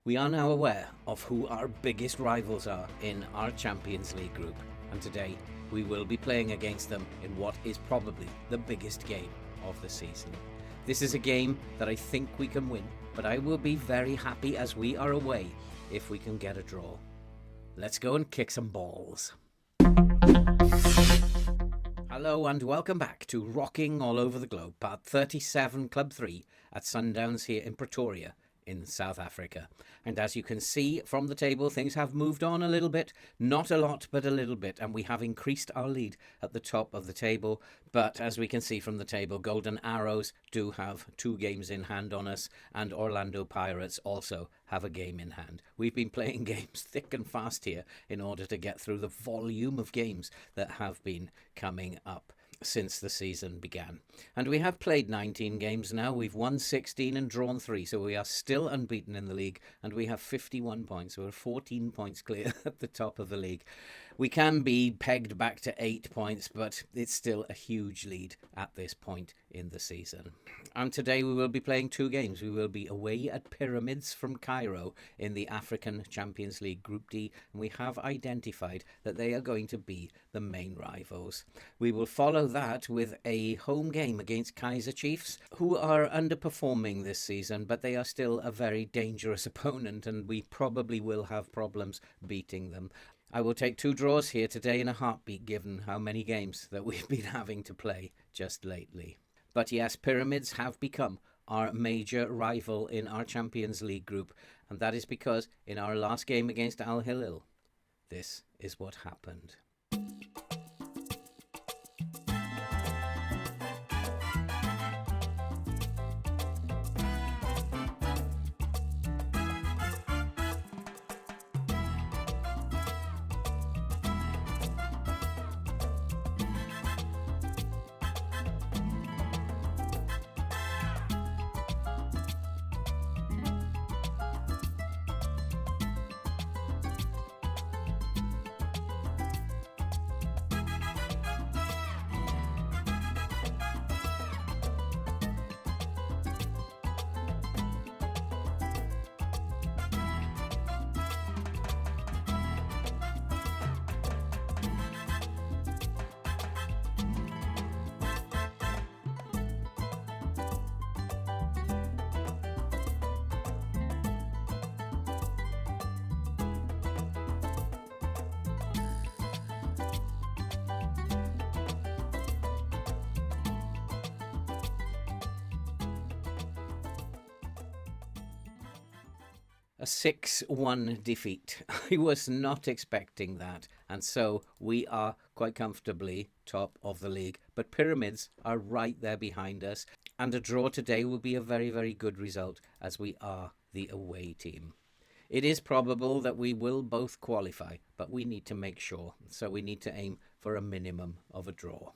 We are now aware of who our biggest rivals are in our Champions League group, and today we will be playing against them in what is probably the biggest game of the season. This is a game that I think we can win, but I will be very happy as we are away if we can get a draw. Let's go and kick some balls. Hello and welcome back to Rocking All Over the Globe, part 37, Club 3 at Sundowns here in Pretoria in South Africa. And as you can see from the table, things have moved on a little bit, not a lot, but a little bit, and we have increased our lead at the top of the table. But as we can see from the table, Golden Arrows do have 2 games in hand on us, and Orlando Pirates also have a game in hand. We've been playing games thick and fast here in order to get through the volume of games that have been coming up since the season began. And we have played 19 games now. We've won 16 and drawn 3, so we are still unbeaten in the league, and we have 51 points. We're 14 points clear at the top of the league. We can be pegged back to 8 points, but it's still a huge lead at this point in the season. And today we will be playing 2 games. We will be away at Pyramids from Cairo in the African Champions League Group D, and we have identified that they are going to be the main rivals. We will follow that with a home game against Kaizer Chiefs, who are underperforming this season, but they are still a very dangerous opponent, and we probably will have problems beating them. I will take 2 draws here today in a heartbeat, given how many games that we've been having to play just lately. But yes, Pyramids have become our major rival in our Champions League group, and that is because in our last game against Al Hilal, this is what happened. A 6-1 defeat. I was not expecting that, and so we are quite comfortably top of the league. But Pyramids are right there behind us, and a draw today will be a very, very good result as we are the away team. It is probable that we will both qualify, but we need to make sure, so we need to aim for a minimum of a draw.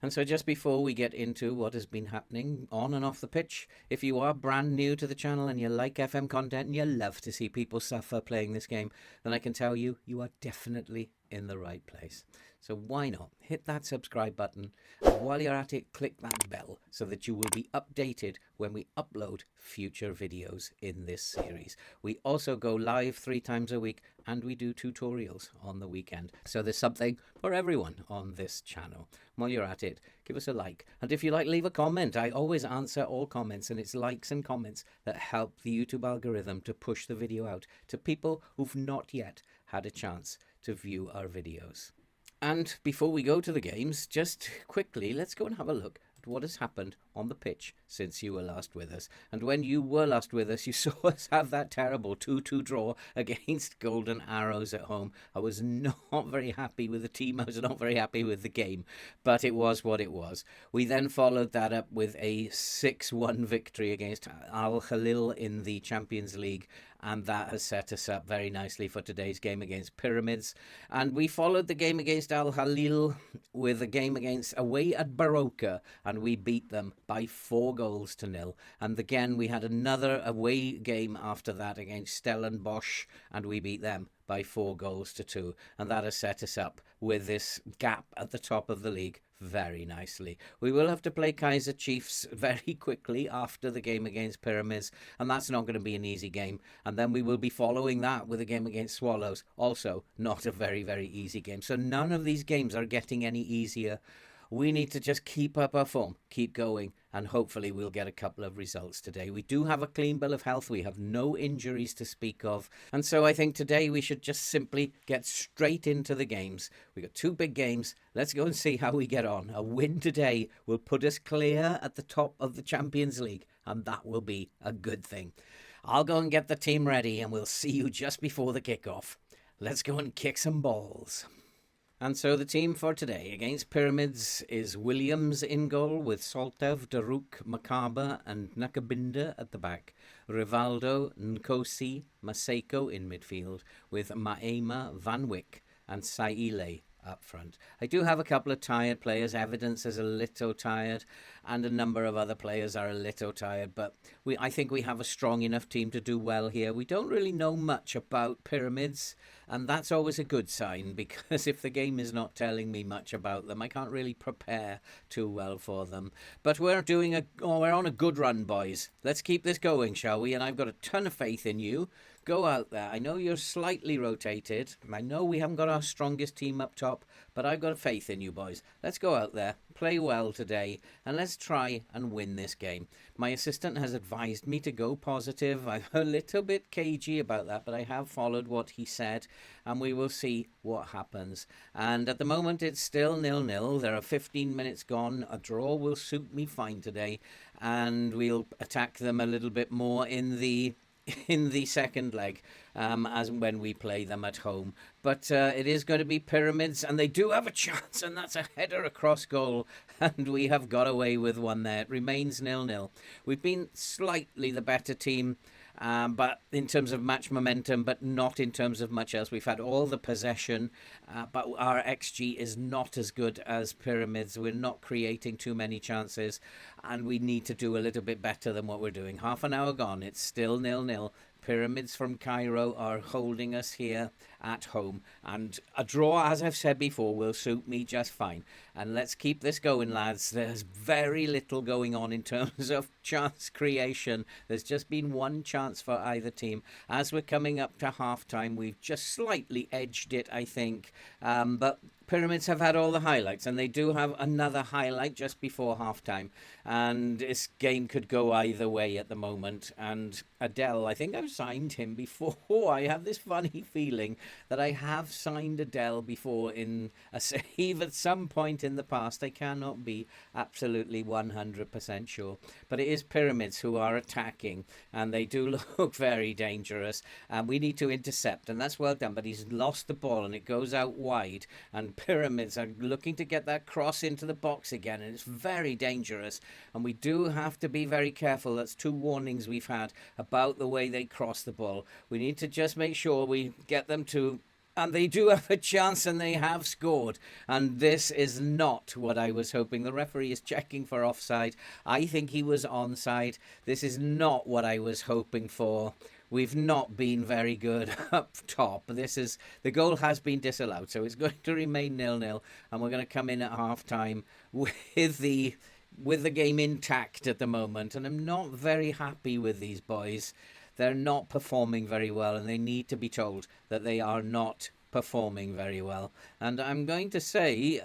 And so just before we get into what has been happening on and off the pitch, if you are brand new to the channel and you like FM content and you love to see people suffer playing this game, then I can tell you, you are definitely in the right place. So why not hit that subscribe button, and while you're at it, click that bell so that you will be updated when we upload future videos in this series. We also go live 3 times a week, and we do tutorials on the weekend. So there's something for everyone on this channel. While you're at it, give us a like. And if you like, leave a comment. I always answer all comments, and it's likes and comments that help the YouTube algorithm to push the video out to people who've not yet had a chance to view our videos. And before we go to the games, just quickly, let's go and have a look at what has happened on the pitch since you were last with us. And when you were last with us, you saw us have that terrible 2-2 draw against Golden Arrows at home. I was not very happy with the team. I was not very happy with the game, but it was what it was. We then followed that up with a 6-1 victory against Al Hilal in the Champions League, and that has set us up very nicely for today's game against Pyramids. And we followed the game against Al Hilal with a game against away at Baroka, and we beat them by 4-0. And again, we had another away game after that against Stellenbosch, and we beat them by 4-2. And that has set us up with this gap at the top of the league very nicely. We will have to play Kaiser Chiefs very quickly after the game against Pyramids, and that's not going to be an easy game. And then we will be following that with a game against Swallows, also not a very, very easy game. So none of these games are getting any easier. We need to just keep up our form, keep going, and hopefully we'll get a couple of results today. We do have a clean bill of health. We have no injuries to speak of. And so I think today we should just simply get straight into the games. We've got 2 big games. Let's go and see how we get on. A win today will put us clear at the top of the Champions League, and that will be a good thing. I'll go and get the team ready, and we'll see you just before the kickoff. Let's go and kick some balls. And so the team for today against Pyramids is Williams in goal with Soltev, Daruk, Makaba and Nakabinda at the back. Rivaldo, Nkosi, Maseko in midfield with Maema, Van Wyk and Saile up front. I do have a couple of tired players. Evidence is a little tired and a number of other players are a little tired, but I think we have a strong enough team to do well here. We don't really know much about Pyramids, and that's always a good sign, because if the game is not telling me much about them, I can't really prepare too well for them. But we're on a good run, boys. Let's keep this going, shall we? And I've got a ton of faith in you. Go out there. I know you're slightly rotated. I know we haven't got our strongest team up top, but I've got faith in you, boys. Let's go out there, play well today, and let's try and win this game. My assistant has advised me to go positive. I'm a little bit cagey about that, but I have followed what he said, and we will see what happens. And at the moment, it's still 0-0. There are 15 minutes gone. A draw will suit me fine today, and we'll attack them a little bit more in the second leg, as when we play them at home. But it is going to be Pyramids, and they do have a chance, and that's a header across goal, and we have got away with one there. It remains 0-0. We've been slightly the better team, but in terms of match momentum, but not in terms of much else. We've had all the possession, but our XG is not as good as Pyramids. We're not creating too many chances, and we need to do a little bit better than what we're doing. Half an hour gone, it's still 0-0. Pyramids from Cairo are holding us here at home, and a draw, as I've said before, will suit me just fine. And let's keep this going, lads. There's very little going on in terms of chance creation. There's just been one chance for either team. As we're coming up to half-time, we've just slightly edged it, I think, but Pyramids have had all the highlights, and they do have another highlight just before halftime. And this game could go either way at the moment. And Adele, I think I've signed him before. I have this funny feeling that I have signed Adele before in a save at some point in the past. I cannot be absolutely 100% sure. But it is Pyramids who are attacking, and they do look very dangerous. And we need to intercept, and that's well done. But he's lost the ball, and it goes out wide. And Pyramids are looking to get that cross into the box again, and it's very dangerous. And we do have to be very careful. That's 2 warnings we've had about the way they cross the ball. We need to just make sure we get them to... And they do have a chance, and they have scored. And this is not what I was hoping. The referee is checking for offside. I think he was onside. This is not what I was hoping for. We've not been very good up top. The goal has been disallowed, so it's going to remain 0-0, and we're going to come in at half-time with the game intact at the moment. And I'm not very happy with these boys. They're not performing very well, and they need to be told that they are not performing very well. And I'm going to say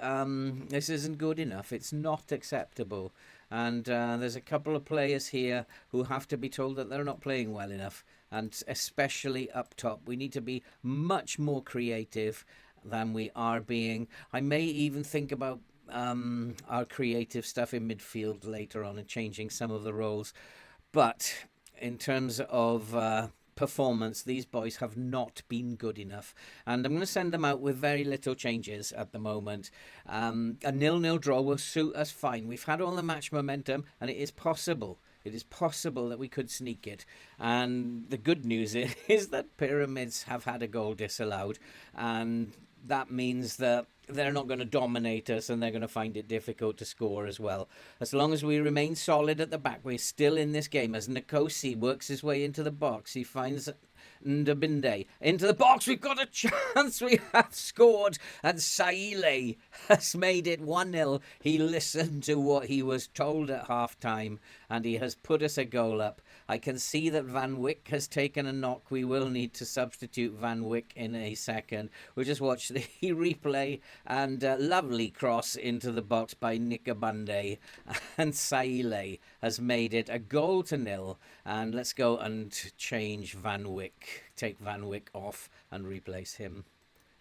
this isn't good enough. It's not acceptable. And there's a couple of players here who have to be told that they're not playing well enough. And especially up top, we need to be much more creative than we are being. I may even think about our creative stuff in midfield later on and changing some of the roles. But in terms of performance, these boys have not been good enough, and I'm going to send them out with very little changes at the moment. A 0-0 draw will suit us fine. We've had all the match momentum, and it is possible. It is possible that we could sneak it. And the good news is that Pyramids have had a goal disallowed, and that means that they're not going to dominate us, and they're going to find it difficult to score as well. As long as we remain solid at the back, we're still in this game. As Nkosi works his way into the box, he finds Ndabinde into the box. We've got a chance. We have scored. And Saile has made it 1-0. He listened to what he was told at half-time, and he has put us a goal up. I can see that Van Wyck has taken a knock. We will need to substitute Van Wyck in a second. We'll just watch the replay, and lovely cross into the box by Nikabande, and Saile has made it a 0-0. And let's go and change Van Wyck, take Van Wyck off and replace him.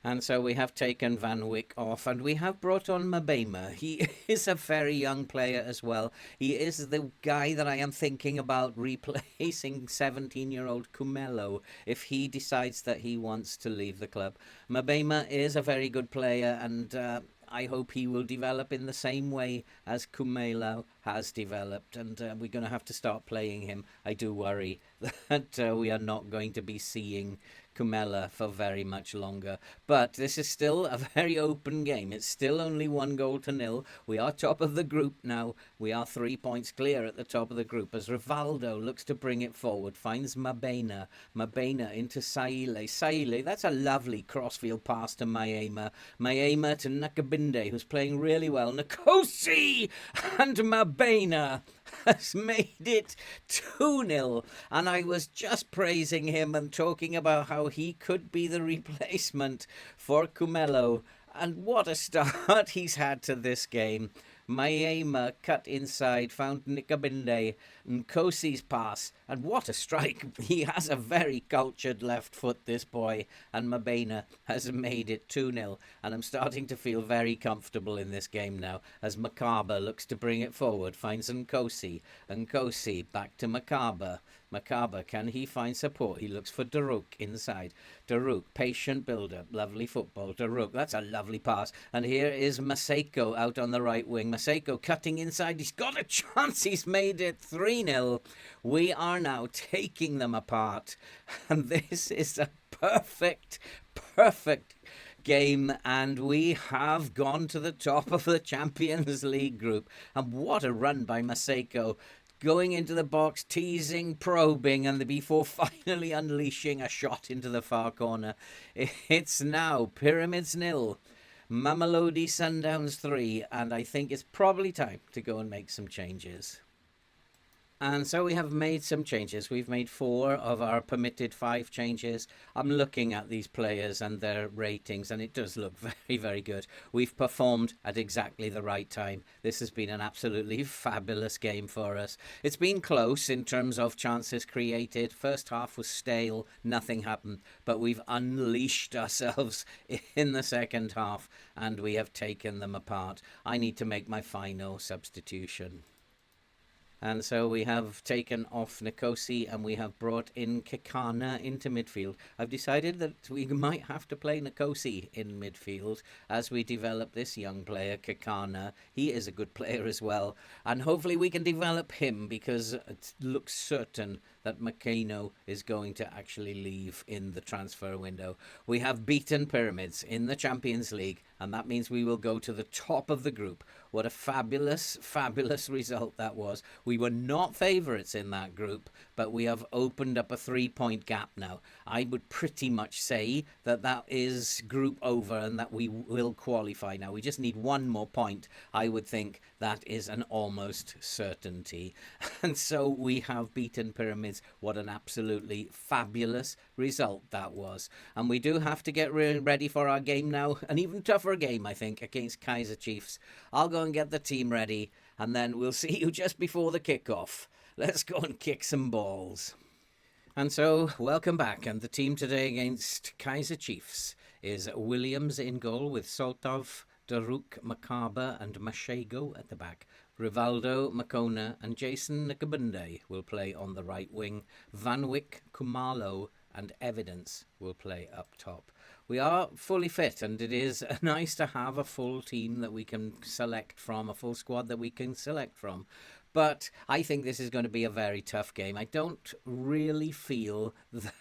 And so we have taken Van Wyck off, and we have brought on Mabema. He is a very young player as well. He is the guy that I am thinking about replacing 17-year-old Kumelo if he decides that he wants to leave the club. Mabema is a very good player, and I hope he will develop in the same way as Kumelo has developed, and we're going to have to start playing him. I do worry that we are not going to be seeing Kumela for very much longer. But this is still a very open game. It's still only 1-0. We are top of the group now. We are 3 points clear at the top of the group as Rivaldo looks to bring it forward, finds Mabena. Mabena into Saile. Saile, that's a lovely crossfield pass to Maema. Maema to Nakabinde, who's playing really well. Nkosi and Mabena has made it 2-0, and I was just praising him and talking about how he could be the replacement for Kumelo, and what a start he's had to this game. Maema cut inside, found Nikabinde, Nkosi's pass, and what a strike. He has a very cultured left foot, this boy, and Mabena has made it 2-0, and I'm starting to feel very comfortable in this game now, as Makaba looks to bring it forward, finds Nkosi, Nkosi back to Makaba. Makaba, can he find support? He looks for Daruk inside. Daruk, patient build-up, lovely football. Daruk, that's a lovely pass. And here is Maseko out on the right wing. Maseko cutting inside. He's got a chance. He's made it 3-0. We are now taking them apart. And this is a perfect game, and we have gone to the top of the Champions League group. And what a run by Maseko. Going into the box, teasing, probing, and before finally unleashing a shot into the far corner. It's now Pyramids 0, Mamelodi Sundowns 3, and I think it's probably time to go and make some changes. And so we have made some changes. We've made 4 of our permitted 5 changes. I'm looking at these players and their ratings, and it does look very, very good. We've performed at exactly the right time. This has been an absolutely fabulous game for us. It's been close in terms of chances created. First half was stale, nothing happened, but we've unleashed ourselves in the second half, and we have taken them apart. I need to make my final substitution. And so we have taken off Nkosi and we have brought in Kekana into midfield. I've decided that we might have to play Nkosi in midfield as we develop this young player, Kekana. He is a good player as well. And hopefully we can develop him, because it looks certain that Makeno is going to actually leave in the transfer window. We have beaten Pyramids in the Champions League, and that means we will go to the top of the group. What a fabulous, fabulous result that was. We were not favourites in that group, but we have opened up a 3-point gap now. I would pretty much say that that is group over and that we will qualify now. We just need 1 more point. I would think that is an almost certainty. And so we have beaten Pyramids. What an absolutely fabulous result that was. And we do have to get ready for our game now. An even tougher game, I think, against Kaiser Chiefs. I'll go and get the team ready, and then we'll see you just before the kickoff. Let's go and kick some balls. And so, welcome back. And the team today against Kaiser Chiefs is Williams in goal with Soltov, Daruk, Makaba and Mashego at the back. Rivaldo, Makona and Jason Nkabunde will play on the right wing. Van Wyck, Kumalo and Evidence will play up top. We are fully fit, and it is nice to have a full team that we can select from, a full squad that we can select from. But I think this is going to be a very tough game. I don't really feel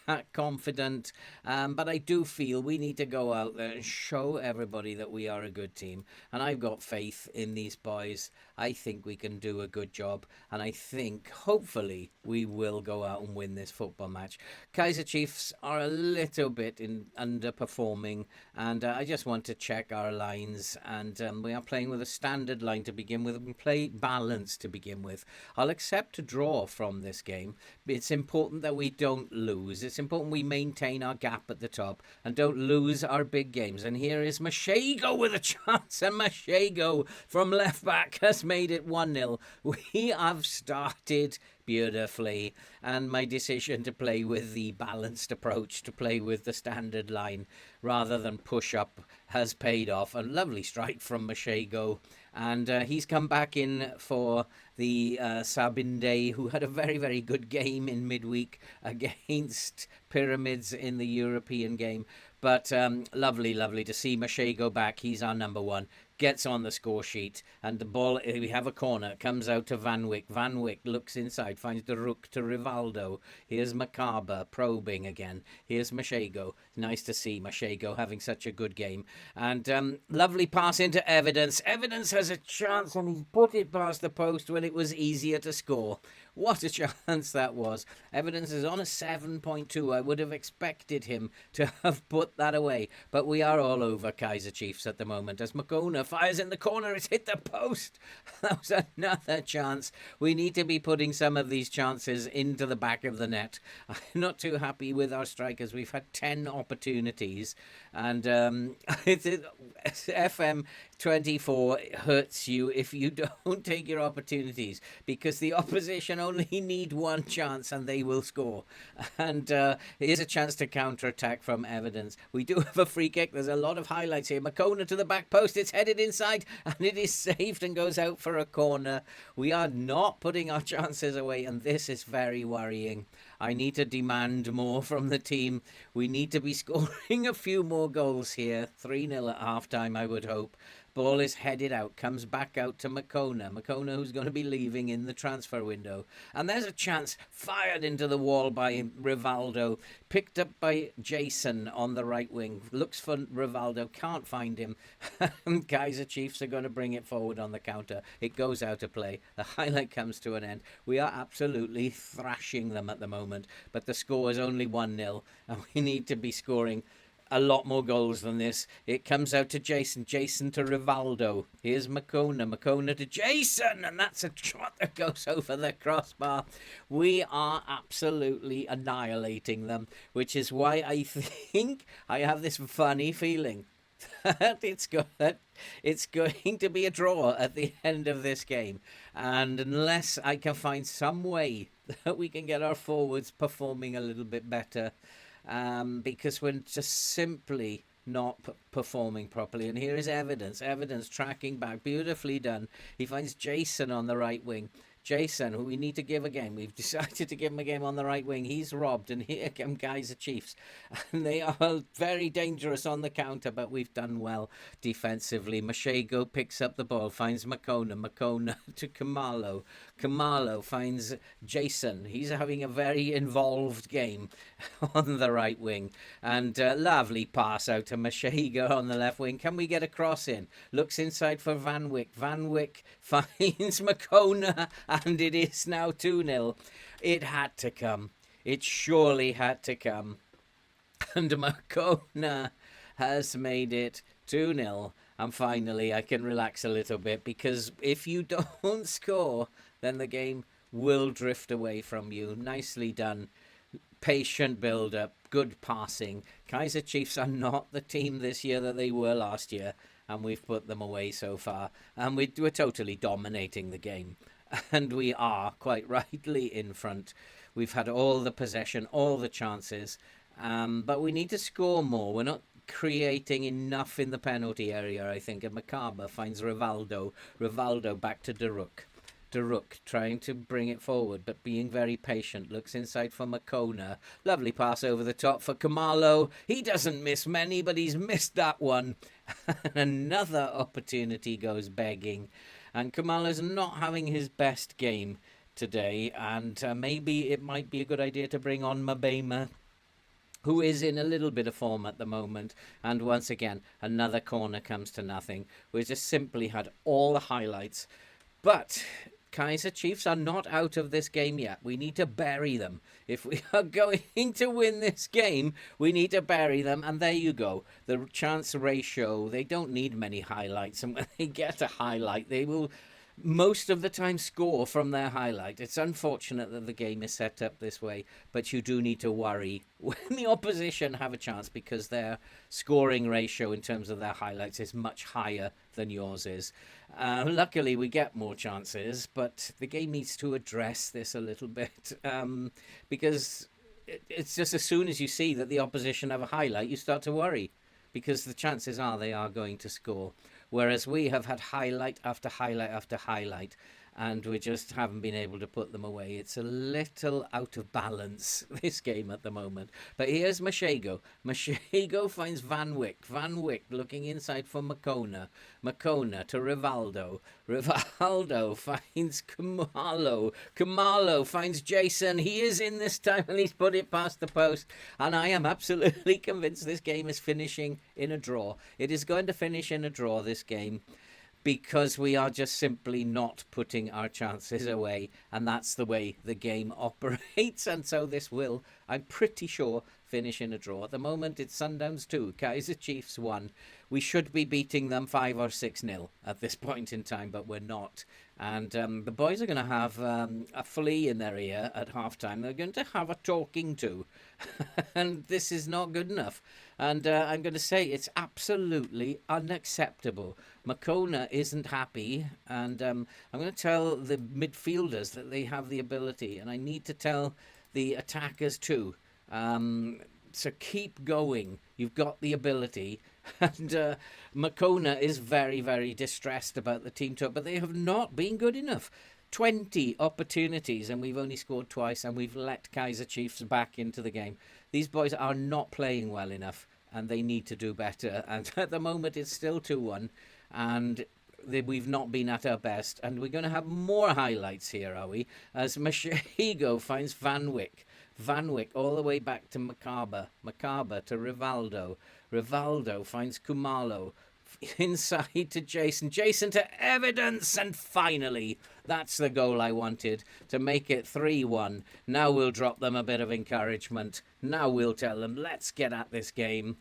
that confident, but I do feel we need to go out there and show everybody that we are a good team. And I've got faith in these boys. I think we can do a good job, and I think hopefully we will go out and win this football match. Kaiser Chiefs are a little bit underperforming, and I just want to check our lines. And we are playing with a standard line to begin with, and play balance to begin with. I'll accept a draw from this game. It's important that we don't lose. It's important we maintain our gap at the top and don't lose our big games. And here is Mashego with a chance, and Mashego from left back has made it 1-0. We have started beautifully, and my decision to play with the balanced approach, to play with the standard line rather than push up, has paid off. A lovely strike from Mashego, and he's come back in for the Sabinde, who had a very, very good game in midweek against Pyramids in the European game. But lovely to see Mashego back. He's our number one. Gets on the score sheet, and the ball, we have a corner, comes out to Van Wyck. Van Wyck looks inside, finds the rook to Rivaldo. Here's Macabre probing again. Here's Mashego. Nice to see Mashego having such a good game. And lovely pass into Evidence. Evidence has a chance, and he's put it past the post when it was easier to score. What a chance that was. Evidence is on a 7.2. I would have expected him to have put that away. But we are all over Kaiser Chiefs at the moment. As Makona fires in the corner, it's hit the post. That was another chance. We need to be putting some of these chances into the back of the net. I'm not too happy with our strikers. We've had 10 opportunities. And FM24 hurts you if you don't take your opportunities, because the opposition only need one chance and they will score. And here's a chance to counter-attack from Evidence. We do have a free kick. There's a lot of highlights here. Makona to the back post. It's headed inside and it is saved and goes out for a corner. We are not putting our chances away, and this is very worrying. I need to demand more from the team. We need to be scoring a few more goals here. 3-0 at half-time, I would hope. Ball is headed out, comes back out to Makona. Makona, who's going to be leaving in the transfer window. And there's a chance fired into the wall by Rivaldo. Picked up by Jason on the right wing. Looks for Rivaldo, can't find him. Kaiser Chiefs are going to bring it forward on the counter. It goes out of play. The highlight comes to an end. We are absolutely thrashing them at the moment. But the score is only 1-0. And we need to be scoring a lot more goals than this. It comes out to Jason. Jason to Rivaldo. Here's Makona. Makona to Jason. And that's a shot that goes over the crossbar. We are absolutely annihilating them, which is why I think I have this funny feeling that it's going to be a draw at the end of this game. And unless I can find some way that we can get our forwards performing a little bit better, because we're just simply not performing properly. And here is Evidence tracking back, beautifully done. He finds Jason on the right wing. Jason, who we need to give a game. We've decided to give him a game on the right wing. He's robbed, and here come Kaiser Chiefs. And they are very dangerous on the counter, but we've done well defensively. Mashego picks up the ball, finds Makona. Makona to Kamalo. Kamalo finds Jason. He's having a very involved game on the right wing. And lovely pass out to Mashego on the left wing. Can we get a cross in? Looks inside for Van Wyck. Van Wyck finds Makona. And it is now 2-0. It had to come. It surely had to come. And Makona has made it 2-0. And finally, I can relax a little bit, because if you don't score, then the game will drift away from you. Nicely done. Patient build-up. Good passing. Kaiser Chiefs are not the team this year that they were last year. And we've put them away so far. And we're totally dominating the game. And we are, quite rightly, in front. We've had all the possession, all the chances. But we need to score more. We're not creating enough in the penalty area, I think. And Macabre finds Rivaldo. Rivaldo back to Daruk. Daruk trying to bring it forward, but being very patient. Looks inside for Makona. Lovely pass over the top for Kamalo. He doesn't miss many, but he's missed that one. Another opportunity goes begging. And Kamala's not having his best game today, and maybe it might be a good idea to bring on Mabema, who is in a little bit of form at the moment. And once again, another corner comes to nothing. We just simply had all the highlights But Kaiser Chiefs are not out of this game yet. We need to bury them. If we are going to win this game, we need to bury them. And there you go. The chance ratio, they don't need many highlights. And when they get a highlight, they will most of the time score from their highlight. It's unfortunate that the game is set up this way, but you do need to worry when the opposition have a chance, because their scoring ratio in terms of their highlights is much higher than yours is. Luckily, we get more chances, but the game needs to address this a little bit, because it's just as soon as you see that the opposition have a highlight, you start to worry, because the chances are they are going to score. Whereas we have had highlight after highlight after highlight, and we just haven't been able to put them away. It's a little out of balance, this game at the moment. But here's Mashego. Mashego finds Van Wyck. Van Wyck looking inside for Makona. Makona to Rivaldo. Rivaldo finds Kumalo. Kumalo finds Jason. He is in this time, and he's put it past the post. And I am absolutely convinced this game is finishing in a draw. It is going to finish in a draw, this game, because we are just simply not putting our chances away, and that's the way the game operates. And so this will, I'm pretty sure, finish in a draw. At the moment, it's Sundowns 2, Kaiser Chiefs 1. We should be beating them 5 or 6-0 at this point in time, but we're not. And the boys are going to have a flea in their ear at halftime. They're going to have a talking to. And this is not good enough. And I'm going to say it's absolutely unacceptable. Makona isn't happy. And I'm going to tell the midfielders that they have the ability. And I need to tell the attackers too. So keep going. You've got the ability. And Makona is very, very distressed about the team talk, but they have not been good enough. 20 opportunities, and we've only scored twice, and we've let Kaiser Chiefs back into the game. These boys are not playing well enough, and they need to do better. And at the moment, it's still 2-1, and we've not been at our best. And we're going to have more highlights here, are we? As Mashego finds Van Wyck. Van Wyck all the way back to Macabre. Macabre to Rivaldo. Rivaldo finds Kumalo. Inside to Jason. Jason to Evidence. And finally, that's the goal I wanted, to make it 3-1. Now we'll drop them a bit of encouragement. Now we'll tell them, let's get at this game.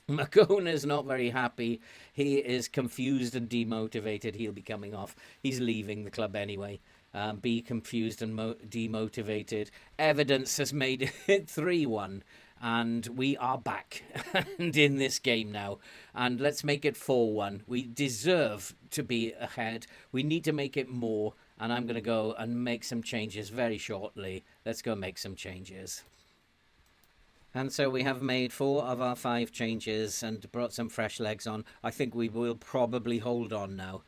Makona is not very happy. He is confused and demotivated. He'll be coming off. He's leaving the club anyway. Be confused and demotivated. Evidence has made it 3-1. And we are back and in this game now. And let's make it 4-1. We deserve to be ahead. We need to make it more. And I'm going to go and make some changes very shortly. Let's go make some changes. And so we have made 4 of our 5 changes and brought some fresh legs on. I think we will probably hold on now.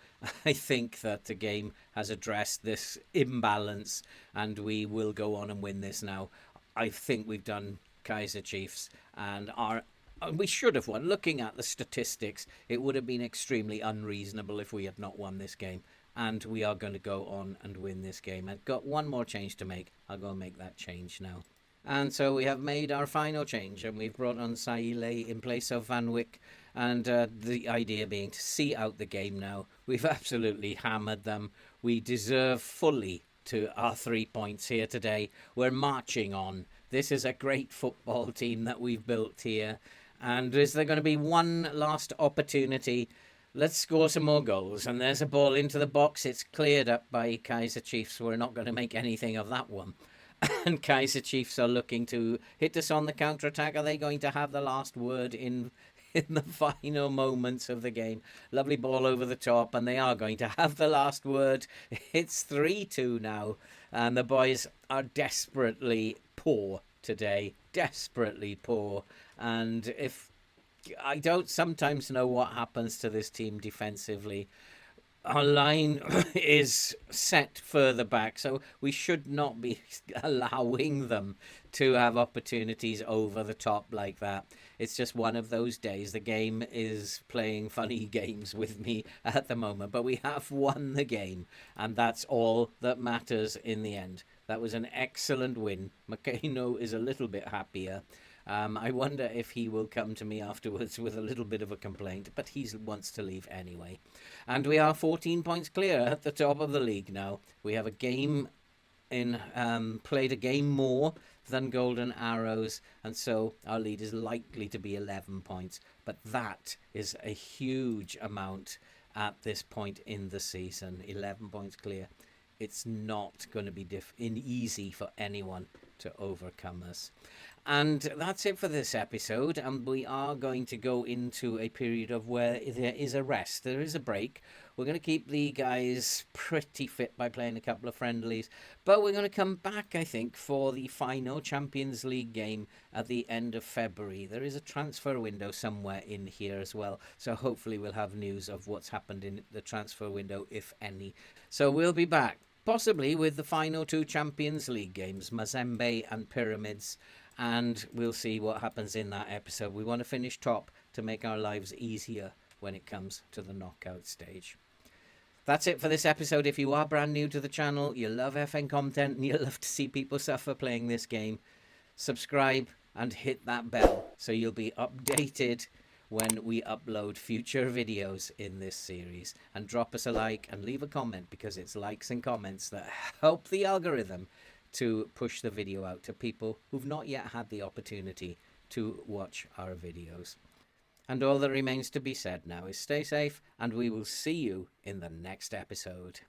I think that the game has addressed this imbalance and we will go on and win this now. I think we've done Kaiser Chiefs and we should have won. Looking at the statistics, it would have been extremely unreasonable if we had not won this game. And we are going to go on and win this game. I've got one more change to make. I'll go and make that change now. And so we have made our final change, and we've brought on Saile in place of Van Wyck, and the idea being to see out the game now. We've absolutely hammered them. We deserve fully to our 3 points here today. We're marching on. This is a great football team that we've built here. And is there going to be one last opportunity? Let's score some more goals. And there's a ball into the box. It's cleared up by Kaiser Chiefs. We're not going to make anything of that one. And Kaiser Chiefs are looking to hit us on the counter-attack. Are they going to have the last word in the final moments of the game? Lovely ball over the top, and they are going to have the last word. It's 3-2 now, and the boys are desperately poor today. Desperately poor. And if I don't sometimes know what happens to this team defensively. Our line is set further back, so we should not be allowing them to have opportunities over the top like that. It's just one of those days. The game is playing funny games with me at the moment, but we have won the game, and that's all that matters in the end. That was an excellent win. Makeno is a little bit happier. I wonder if he will come to me afterwards with a little bit of a complaint, but he wants to leave anyway. And we are 14 points clear at the top of the league now. We have a game played a game more than Golden Arrows, and so our lead is likely to be 11 points. But that is a huge amount at this point in the season. 11 points clear. It's not going to be easy for anyone to overcome us. And that's it for this episode, and we are going to go into a period of where there is a rest, there is a break. We're going to keep the guys pretty fit by playing a couple of friendlies, but we're going to come back, I think, for the final Champions League game at the end of February. There is a transfer window somewhere in here as well, so hopefully we'll have news of what's happened in the transfer window, if any. So we'll be back, possibly with the final two Champions League games, Mazembe and Pyramids, and we'll see what happens in that episode. We want to finish top to make our lives easier when it comes to the knockout stage. That's it for this episode. If you are brand new to the channel, you love FN content, and you love to see people suffer playing this game, subscribe and hit that bell so you'll be updated when we upload future videos in this series. And drop us a like and leave a comment, because it's likes and comments that help the algorithm to push the video out to people who've not yet had the opportunity to watch our videos. And all that remains to be said now is stay safe, and we will see you in the next episode.